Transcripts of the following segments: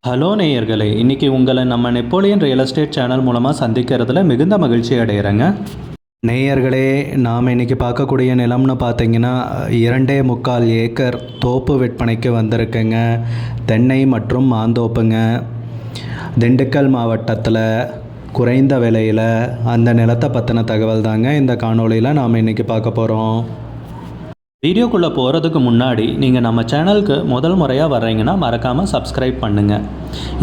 Hello நேயர்களே, இன்றைக்கி உங்களை நம்ம நெப்போலியன் ரியல் எஸ்டேட் சேனல் மூலமாக சந்திக்கிறதுல மிகுந்த மகிழ்ச்சி அடைகிறேங்க. நேயர்களே, நாம் இன்றைக்கி பார்க்கக்கூடிய நிலம்னு பார்த்தீங்கன்னா 2.25 ஏக்கர் தோப்பு விற்பனைக்கு வந்திருக்குங்க. தென்னை மற்றும் மாந்தோப்புங்க. திண்டுக்கல் மாவட்டத்தில் குறைந்த விலையில் அந்த நிலத்தை பற்றின தகவல் தாங்க இந்த காணொளியில் நாம் இன்றைக்கி பார்க்க போகிறோம். வீடியோக்குள்ளே போகிறதுக்கு முன்னாடி நீங்கள் நம்ம சேனலுக்கு முதல் முறையாக வர்றீங்கன்னா மறக்காமல் சப்ஸ்கிரைப் பண்ணுங்கள்.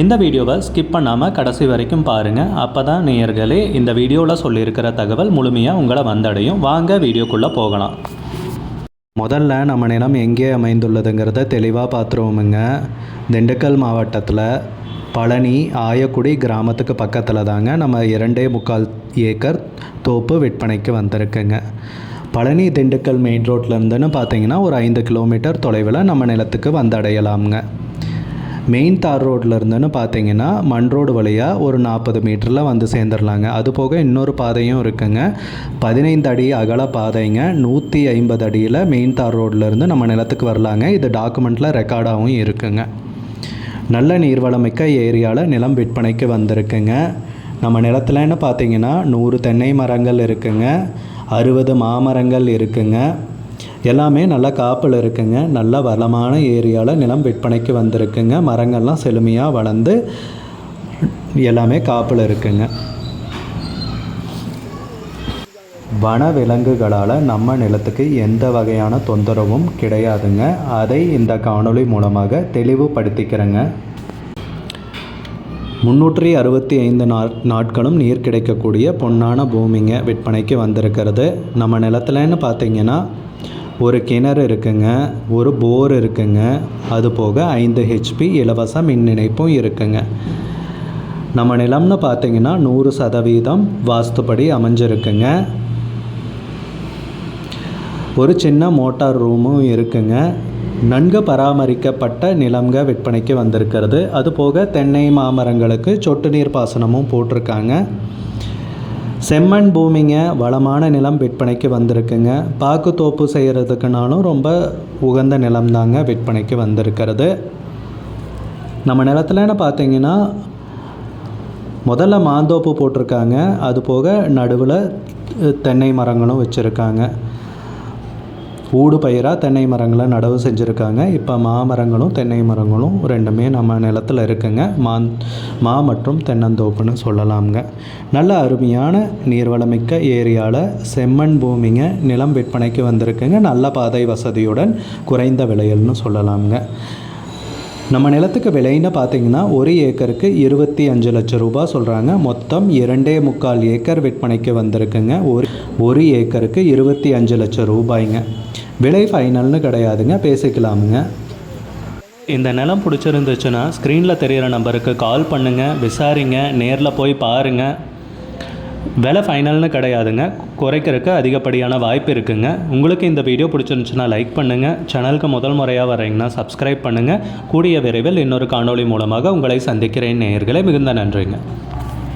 இந்த வீடியோவை ஸ்கிப் பண்ணாமல் கடைசி வரைக்கும் பாருங்கள். அப்போ தான் நேயர்களே இந்த வீடியோவில் சொல்லியிருக்கிற தகவல் முழுமையாக உங்களை வந்தடையும். வாங்க வீடியோக்குள்ளே போகலாம். முதல்ல நம்ம நிலம் எங்கே அமைந்துள்ளதுங்கிறத தெளிவாக பார்த்துருவோமுங்க. திண்டுக்கல் மாவட்டத்தில் பழனி ஆயக்குடி கிராமத்துக்கு பக்கத்தில் தாங்க நம்ம 2.25 ஏக்கர் தோப்பு விற்பனைக்கு வந்திருக்குங்க. பழனி திண்டுக்கல் மெயின் ரோட்லேருந்துன்னு பார்த்தீங்கன்னா ஒரு 5 கிலோமீட்டர் தொலைவில் நம்ம நிலத்துக்கு வந்தடையலாமுங்க. மெயின் தார் ரோட்லேருந்துன்னு பார்த்தீங்கன்னா மண் ரோடு வழியாக ஒரு 40 மீட்டரில் வந்து சேர்ந்துடலாங்க. அது போக இன்னொரு பாதையும் இருக்குங்க. 15 அடி அகல பாதைங்க. 150 அடியில் மெயின் தார் ரோட்லேருந்து நம்ம நிலத்துக்கு வரலாங்க. இது டாக்குமெண்ட்டில் ரெக்கார்டாகவும் இருக்குங்க. நல்ல நீர்வளமிக்க ஏரியாவில் நிலம் விற்பனைக்கு வந்திருக்குங்க. நம்ம நிலத்துலன்னு பார்த்தீங்கன்னா 100 தென்னை மரங்கள் இருக்குங்க. 60 மாமரங்கள் இருக்குங்க. எல்லாமே நல்ல காப்பில் இருக்குங்க. நல்ல வளமான ஏரியாவில் நிலம் விற்பனைக்கு வந்திருக்குங்க. மரங்கள்லாம் செழுமையாக வளர்ந்து எல்லாமே காப்பில் இருக்குங்க. வன விலங்குகளால் நம்ம நிலத்துக்கு எந்த வகையான தொந்தரவும் கிடையாதுங்க. அதை இந்த காணொளி மூலமாக தெளிவுபடுத்திக்கிறேங்க. 365 நாட்களும் நீர் கிடைக்கக்கூடிய பொன்னான பூமிங்க விற்பனைக்கு வந்திருக்கிறது. நம்ம நிலத்துலன்னு பார்த்தீங்கன்னா ஒரு கிணறு இருக்குங்க, ஒரு போர் இருக்குங்க. அது போக 5 HP இலவச மின் இணைப்பும் இருக்குங்க. நம்ம நிலம்னு பார்த்தீங்கன்னா 100% வாஸ்துப்படி அமைஞ்சிருக்குங்க. ஒரு சின்ன மோட்டார் ரூமும் இருக்குங்க. நன்கு பராமரிக்கப்பட்ட நிலம்க விற்பனைக்கு வந்திருக்கிறது. அதுபோக தென்னை மாமரங்களுக்கு சொட்டு நீர் பாசனமும் போட்டிருக்காங்க. செம்மண் பூமிங்க, வளமான நிலம் விற்பனைக்கு வந்திருக்குங்க. பாக்கு தோப்பு செய்கிறதுக்குனாலும் ரொம்ப உகந்த நிலம் தாங்க விற்பனைக்கு வந்திருக்கிறது. நம்ம நிலத்துலன்னு பார்த்தீங்கன்னா முதல்ல மாந்தோப்பு போட்டிருக்காங்க. அதுபோக நடுவில் தென்னை மரங்களும் வச்சுருக்காங்க. ஊடு பயிராக தென்னை மரங்களை நடவு செஞ்சுருக்காங்க. இப்போ மாமரங்களும் தென்னை மரங்களும் ரெண்டுமே நம்ம நிலத்தில் இருக்குங்க. மா மற்றும் தென்னந்தோப்புன்னு சொல்லலாமுங்க. நல்ல அருமையான நீர்வளமிக்க ஏரியாவில் செம்மண் பூமிங்க நிலம் விற்பனைக்கு வந்திருக்குங்க. நல்ல பாதை வசதியுடன் குறைந்த விலையல்னு சொல்லலாமுங்க. நம்ம நிலத்துக்கு விலைன்னு பார்த்தீங்கன்னா 1 ஏக்கருக்கு 25 லட்சம் ரூபாய் சொல்கிறாங்க. மொத்தம் 2.25 ஏக்கர் விற்பனைக்கு வந்திருக்குங்க. ஒரு ஏக்கருக்கு 25 லட்சம் ரூபாய்ங்க. விலை ஃபைனல்னு கிடையாதுங்க, பேசிக்கலாமுங்க. இந்த நிலம் பிடிச்சிருந்துச்சுன்னா ஸ்க்ரீனில் தெரிகிற நம்பருக்கு கால் பண்ணுங்கள், விசாரிங்க, நேரில் போய் பாருங்கள். விலை ஃபைனல்னு கிடையாதுங்க, குறைக்கிறதுக்கு அதிகப்படியான வாய்ப்பு இருக்குங்க. உங்களுக்கு இந்த வீடியோ பிடிச்சிருந்துச்சுன்னா லைக் பண்ணுங்கள். சேனலுக்கு முதல் முறையாக வரீங்கன்னா சப்ஸ்கிரைப் பண்ணுங்கள். கூடிய விரைவில் இன்னொரு காணொளி மூலமாக உங்களை சந்திக்கிறேன் நேயர்களே. மிகுந்த நன்றிங்க.